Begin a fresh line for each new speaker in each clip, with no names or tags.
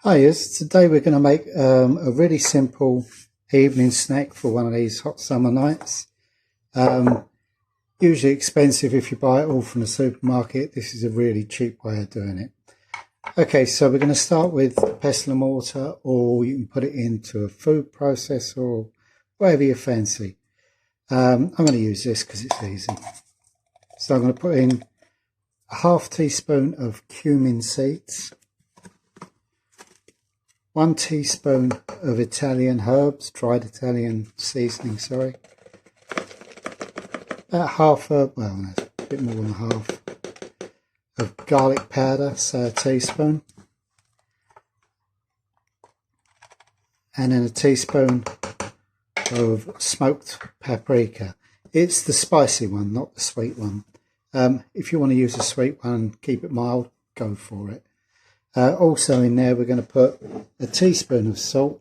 Hi, yes. Today we're going to make a really simple evening snack for one of these hot summer nights. Usually expensive if you buy it all from the supermarket. This is a really cheap way of doing it. Okay, so we're going to start with pestle and mortar, or you can put it into a food processor or whatever you fancy. I'm going to use this because it's easy. So I'm going to put in a half teaspoon of cumin seeds, 1 teaspoon of Italian herbs, dried Italian seasoning, sorry. About half a, well, no, a bit more than half of garlic powder, say a teaspoon. And then a teaspoon of smoked paprika. It's the spicy one, not the sweet one. If you want to use a sweet one, keep it mild, go for it. Also in there we're going to put a teaspoon of salt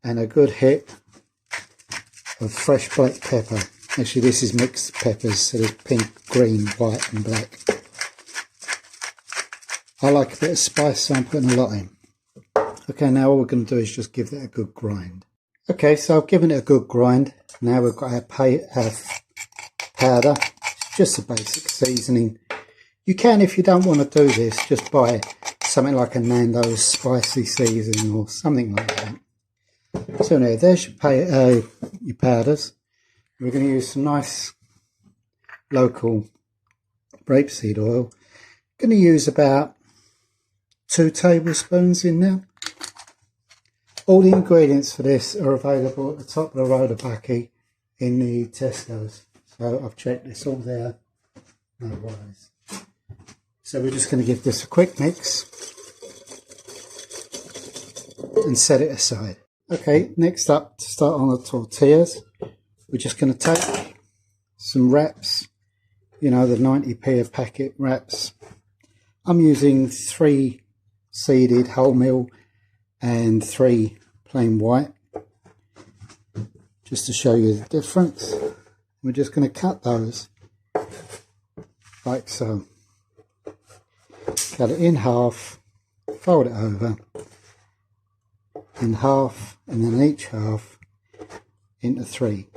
and a good hit of fresh black pepper. Actually this is mixed peppers, so there's pink, green, white and black. I like a bit of spice, so I'm putting a lot in. Okay, now all we're going to do is just give that a good grind. Okay, so I've given it a good grind. Now we've got our powder, just a basic seasoning. You can, if you don't want to do this, just buy something like a Nando's spicy seasoning or something like that. So now, there's your powders. We're going to use some nice local rapeseed oil. Going to use about 2 tablespoons in there. All the ingredients for this are available at the top of the road of Bucky in the Tesco's. So I've checked, it's all there, no worries. So we're just going to give this a quick mix and set it aside. Okay, next up, to start on the tortillas, we're just going to take some wraps, you know, the 90p a packet wraps. I'm using 3 seeded wholemeal and 3 plain white, just to show you the difference. We're just going to cut those like so. Cut it in half, fold it over in half, and then each half into 3,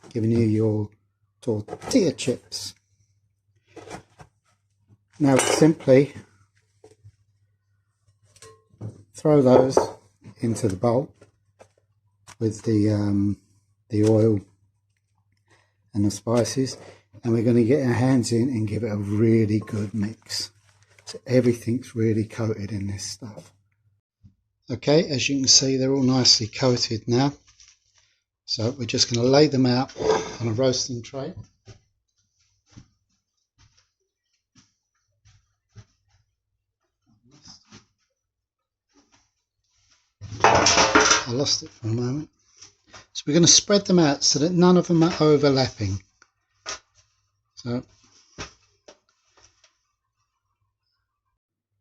giving you your tortilla chips. Now simply throw those into the bowl with the oil and the spices, and we're going to get our hands in and give it a really good mix. So everything's really coated in this stuff. Okay, as you can see, they're all nicely coated now. So we're just going to lay them out on a roasting tray. I lost it for a moment. So we're going to spread them out so that none of them are overlapping. So,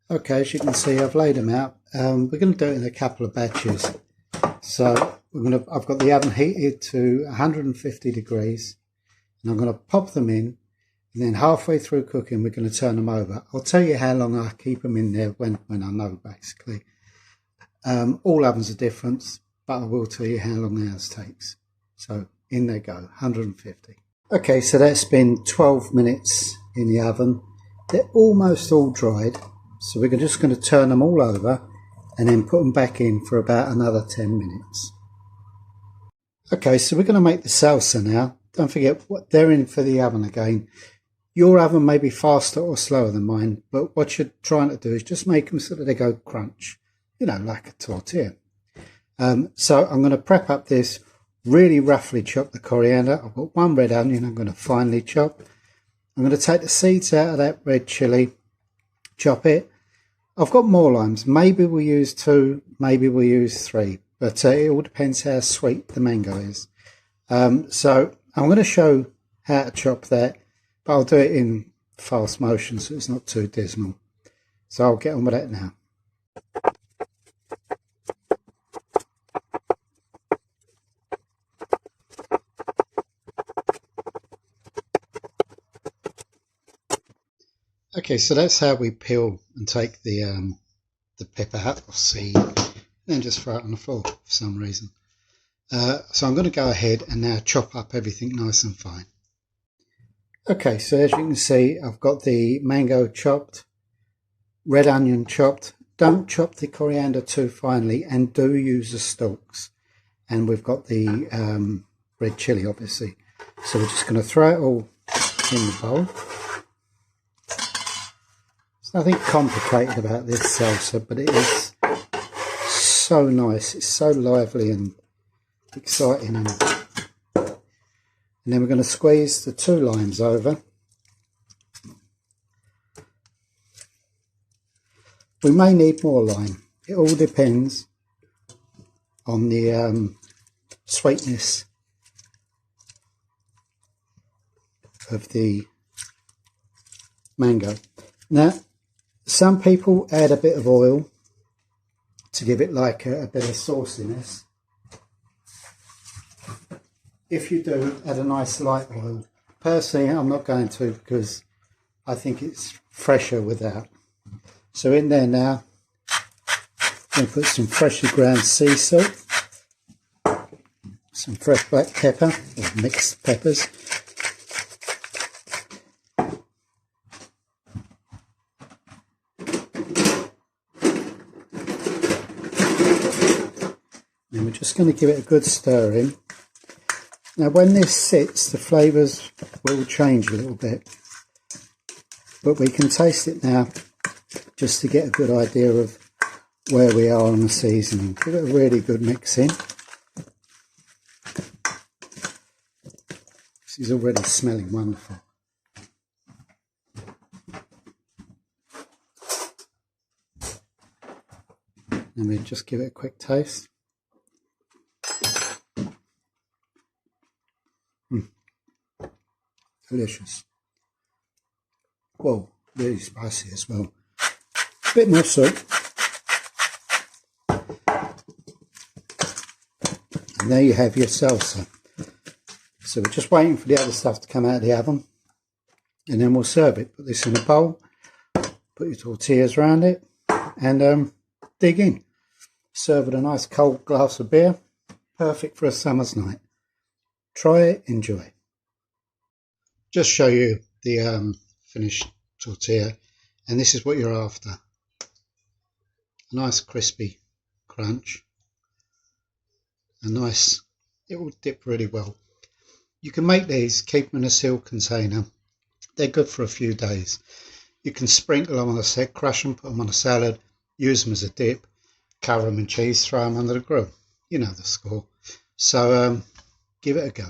okay, as you can see, I've laid them out. We're going to do it in a couple of batches. So I've got the oven heated to 150 degrees, and I'm going to pop them in, and then halfway through cooking, we're going to turn them over. I'll tell you how long I keep them in there when I know, basically. All ovens are different, but I will tell you how long ours takes. So in they go, 150. Okay, so that's been 12 minutes in the oven. They're almost all dried, so we're just going to turn them all over and then put them back in for about another 10 minutes. Okay, so we're going to make the salsa now. Don't forget, they're in for the oven again. Your oven may be faster or slower than mine, but what you're trying to do is just make them so that they go crunch, you know, like a tortilla. So I'm going to prep up this, really roughly chop the coriander. I've got 1 red onion I'm going to finely chop. I'm going to take the seeds out of that red chilli, chop it. I've got more limes. Maybe we'll use 2, maybe we'll use 3, but it all depends how sweet the mango is. So I'm going to show how to chop that, but I'll do it in fast motion so it's not too dismal. So I'll get on with that now. Okay, Okay, so that's how we peel and take the pepper out or seed, and then just throw it on the floor for some reason. So I'm going to go ahead and now chop up everything nice and fine. Okay, so as you can see, I've got the mango chopped, red onion chopped. Don't chop the coriander too finely, and do use the stalks. And we've got the red chilli, obviously. So we're just going to throw it all in the bowl. There's nothing complicated about this salsa, but it is so nice. It's so lively and exciting. And then we're going to squeeze the 2 limes over. We may need more lime. It all depends on the sweetness of the mango. Now, some people add a bit of oil to give it like a bit of sauciness. If you do, add a nice light oil. Personally, I'm not going to, because I think it's fresher without. So in there now, I'm going to put some freshly ground sea salt, some fresh black pepper or mixed peppers, and we're just going to give it a good stir in. Now when this sits, the flavours will change a little bit, but we can taste it now just to get a good idea of where we are on the seasoning. Give it a really good mix in. This is already smelling wonderful. And we just give it a quick taste. Delicious. Whoa, really spicy as well. A bit more salt. And there you have your salsa. So we're just waiting for the other stuff to come out of the oven, and then we'll serve it. Put this in a bowl, put your tortillas around it, and dig in. Serve with a nice cold glass of beer. Perfect for a summer's night. Try it, enjoy. Just show you the finished tortilla, and this is what you're after. A nice crispy crunch. A nice, it will dip really well. You can make these, keep them in a sealed container. They're good for a few days. You can sprinkle them on a set, crush them, put them on a salad, use them as a dip, cover them in cheese, throw them under the grill. You know the score. So give it a go.